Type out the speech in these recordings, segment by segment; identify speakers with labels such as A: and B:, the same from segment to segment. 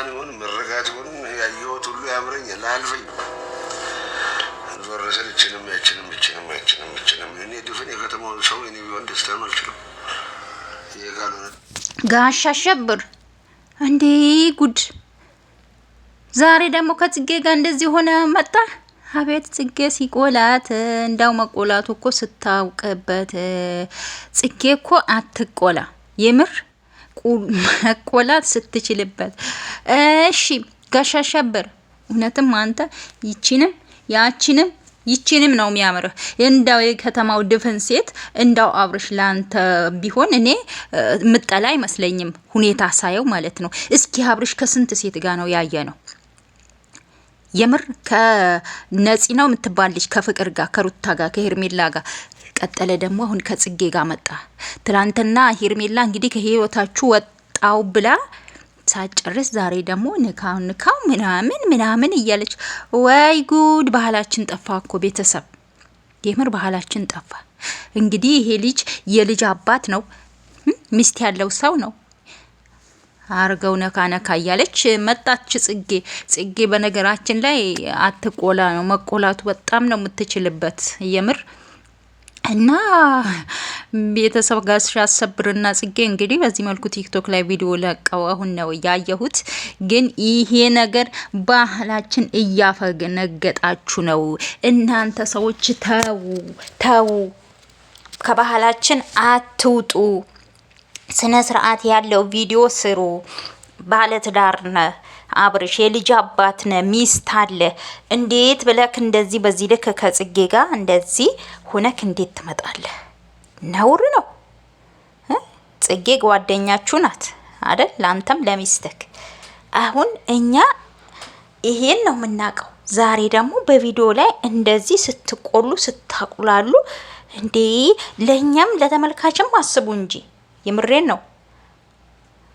A: ብርሃን ይሁን ምርቃት ይሁን ያየሁት ሁሉ ያምረኛል አልፈኝ ወረሰልችንም ያችንም እኔ ድፍን የከተማው ሰው እኔ ቢሆን ደስታ ነው አልችልም።
B: ጋሽ አሸብር እንዴ ጉድ! ዛሬ ደግሞ ከጽጌ ጋር እንደዚህ ሆነ መጣ። አቤት ጽጌ ሲቆላት እንዳው መቆላቱ እኮ ስታውቅበት። ጽጌ እኮ አትቆላ የምር መቆላት ስትችልበት። እሺ ጋሽ አሸብር እውነትም አንተ ይቺንም ነው የሚያምርህ። እንዳው የከተማው ድፍን ሴት እንዳው አብርሽ ላንተ ቢሆን እኔ ምጠላ አይመስለኝም ሁኔታ ሳየው ማለት ነው። እስኪ አብርሽ ከስንት ሴት ጋር ነው ያየ ነው? የምር ከነፂ ነው የምትባልሽ ከፍቅር ጋር ከሩታ ጋር ከሄርሜላ ጋር ቀጠለ። ደግሞ አሁን ከጽጌ ጋር መጣ። ትላንትና ሄርሜላ እንግዲህ ከህይወታችሁ ወጣው ብላ ሳጨርስ ዛሬ ደግሞ ንካው ምናምን እያለች ወይ ጉድ! ባህላችን ጠፋ እኮ ቤተሰብ፣ የምር ባህላችን ጠፋ። እንግዲህ ይሄ ልጅ የልጅ አባት ነው፣ ሚስት ያለው ሰው ነው። አርገው ነካ እያለች መጣች ጽጌ በነገራችን ላይ አትቆላ ነው መቆላቱ በጣም ነው የምትችልበት የምር። እና ቤተሰብ ጋር ሲያሰብርና ጽጌ እንግዲህ በዚህ መልኩ ቲክቶክ ላይ ቪዲዮ ለቀው አሁን ነው ያየሁት። ግን ይሄ ነገር ባህላችን እያፈነገጣችሁ ነው እናንተ ሰዎች። ተው ከባህላችን አትውጡ። ስነ ስርዓት ያለው ቪዲዮ ስሩ። ባለትዳር ነህ አብርሽ፣ የልጅ አባት ነህ፣ ሚስት አለ። እንዴት ብለክ እንደዚህ በዚህ ልክ ከጽጌ ጋር እንደዚህ ሆነክ እንዴት ትመጣለህ? ነውር ነው። ጽጌ ጓደኛችሁ ናት አይደል? ላንተም ለሚስትክ። አሁን እኛ ይሄን ነው የምናውቀው። ዛሬ ደግሞ በቪዲዮ ላይ እንደዚህ ስትቆሉ ስታቁላሉ እንዴ! ለኛም ለተመልካችም አስቡ እንጂ የምሬን ነው።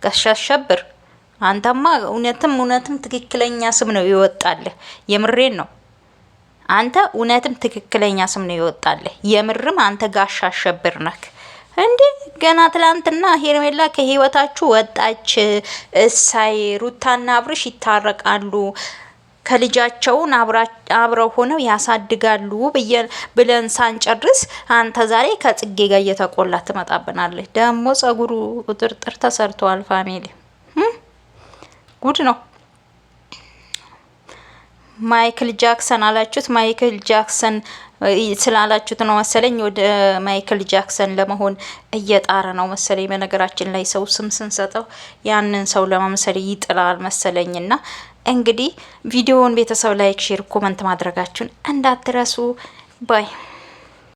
B: ጋሽ አሸብር አንተማ እውነትም ትክክለኛ ስም ነው ይወጣልህ። የምሬን ነው። አንተ እውነትም ትክክለኛ ስም ነው ይወጣልህ። የምርም አንተ ጋሽ አሸብር ነክ እንዴ! ገና ትላንትና ሄርሜላ ከህይወታችሁ ወጣች። እሳይ ሩታና አብርሽ ይታረቃሉ፣ ከልጃቸውን አብረው ሆነው ያሳድጋሉ ብለን ሳንጨርስ አንተ ዛሬ ከጽጌ ጋር እየተቆላ ትመጣብናለህ። ደግሞ ጸጉሩ ቁጥርጥር ተሰርቷል። ፋሚሊ ጉድ ነው። ማይክል ጃክሰን አላችሁት። ማይክል ጃክሰን ስላላችሁት ነው መሰለኝ ወደ ማይክል ጃክሰን ለመሆን እየጣረ ነው መሰለኝ። በነገራችን ላይ ሰው ስም ስንሰጠው ያንን ሰው ለመምሰል ይጥላል መሰለኝና እንግዲህ ቪዲዮውን ቤተሰብ ላይክ፣ ሼር፣ ኮመንት ማድረጋችሁን እንዳትረሱ ባይ